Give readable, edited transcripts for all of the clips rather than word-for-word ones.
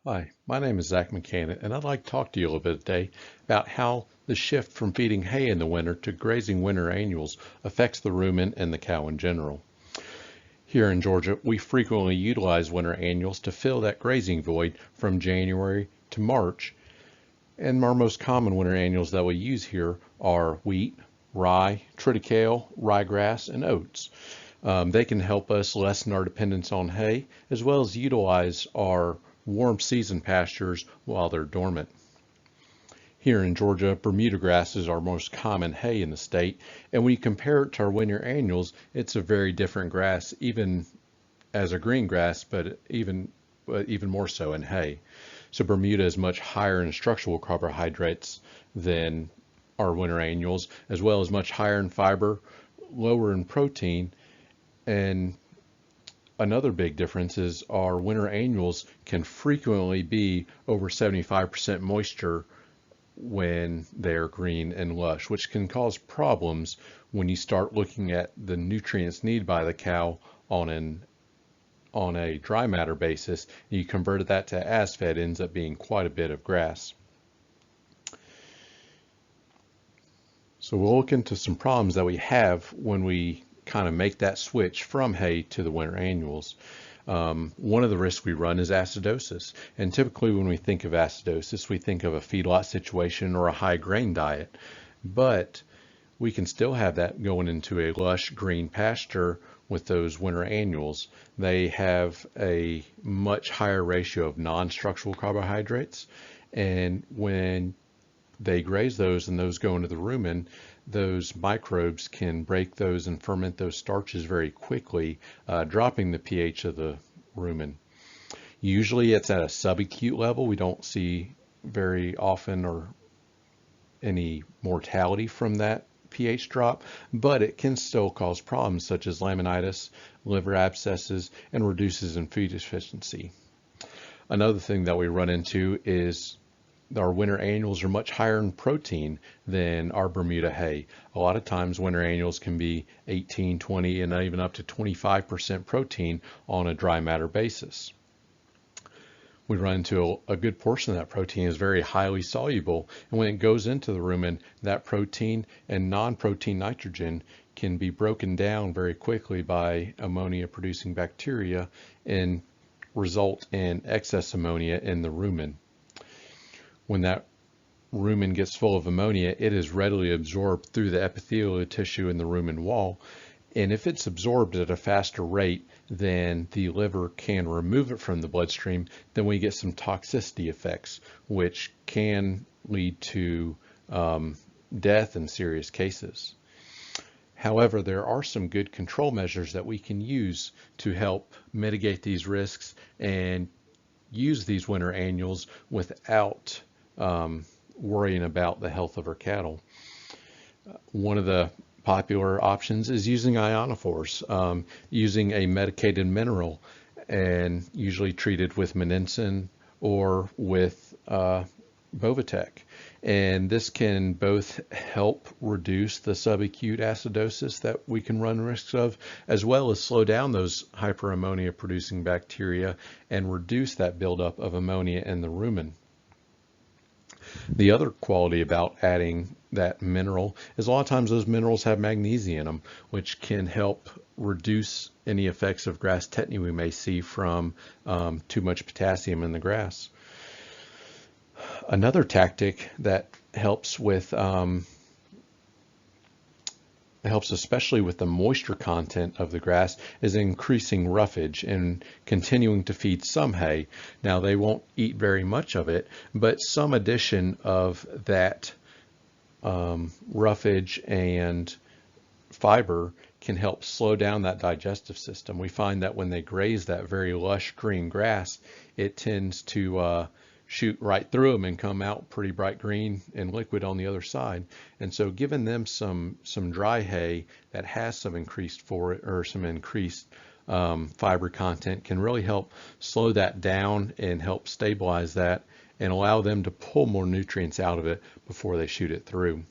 Hi, my name is Zach McCann, and I'd like to talk to you a little bit today about how the shift from feeding hay in the winter to grazing winter annuals affects the rumen and the cow in general. Here in Georgia, we frequently utilize winter annuals to fill that grazing void from January to March, and our most common winter annuals that we use here are wheat, rye, triticale, ryegrass, and oats. They can help us lessen our dependence on hay, as well as utilize our warm season pastures while they're dormant. Here in Georgia, Bermuda grass is our most common hay in the state, and when you compare it to our winter annuals, it's a very different grass, even as a green grass, but even more so in hay. So Bermuda is much higher in structural carbohydrates than our winter annuals, as well as much higher in fiber, lower in protein, and another big difference is our winter annuals can frequently be over 75% moisture when they're green and lush, which can cause problems when you start looking at the nutrients needed by the cow on a dry matter basis. You convert that to as-fed, ends up being quite a bit of grass. So we'll look into some problems that we have when we kind of make that switch from hay to the winter annuals. One of the risks we run is acidosis. And typically when we think of acidosis, we think of a feedlot situation or a high grain diet. But we can still have that going into a lush green pasture with those winter annuals. They have a much higher ratio of non-structural carbohydrates. And when they graze those and those go into the rumen, those microbes can break those and ferment those starches very quickly, dropping the pH of the rumen. Usually it's at a subacute level. We don't see very often or any mortality from that pH drop, but it can still cause problems such as laminitis, liver abscesses, and reduces in food efficiency. Another thing that we run into is our winter annuals are much higher in protein than our Bermuda hay. A lot of times winter annuals can be 18, 20, and even up to 25% protein on a dry matter basis. We run into a good portion of that protein is very highly soluble, and when it goes into the rumen, that protein and non-protein nitrogen can be broken down very quickly by ammonia producing bacteria and result in excess ammonia in the rumen. When that rumen gets full of ammonia, it is readily absorbed through the epithelial tissue in the rumen wall. And if it's absorbed at a faster rate than the liver can remove it from the bloodstream, then we get some toxicity effects, which can lead to death in serious cases. However, there are some good control measures that we can use to help mitigate these risks and use these winter annuals without worrying about the health of our cattle. One of the popular options is using ionophores, using a medicated mineral and usually treated with Meninsin or with Bovatec. And this can both help reduce the subacute acidosis that we can run risks of, as well as slow down those hyperammonia producing bacteria and reduce that buildup of ammonia in the rumen. The other quality about adding that mineral is a lot of times those minerals have magnesium in them, which can help reduce any effects of grass tetany we may see from too much potassium in the grass. Another tactic that helps especially with the moisture content of the grass is increasing roughage and continuing to feed some hay. Now they won't eat very much of it, but some addition of that roughage and fiber can help slow down that digestive system. We find that when they graze that very lush green grass, it tends to shoot right through them and come out pretty bright green and liquid on the other side. And so giving them some dry hay that has some increased fiber content can really help slow that down and help stabilize that and allow them to pull more nutrients out of it before they shoot it through.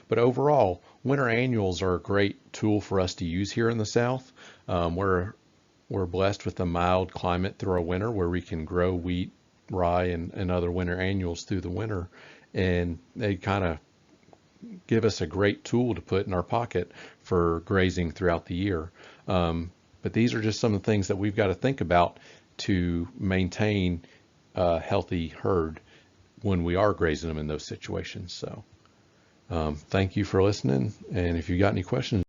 But overall, winter annuals are a great tool for us to use here in the South. We're blessed with a mild climate through our winter where we can grow wheat, rye and other winter annuals through the winter, and they kind of give us a great tool to put in our pocket for grazing throughout the year. But these are just some of the things that we've got to think about to maintain a healthy herd when we are grazing them in those situations. So thank you for listening. And if you got any questions,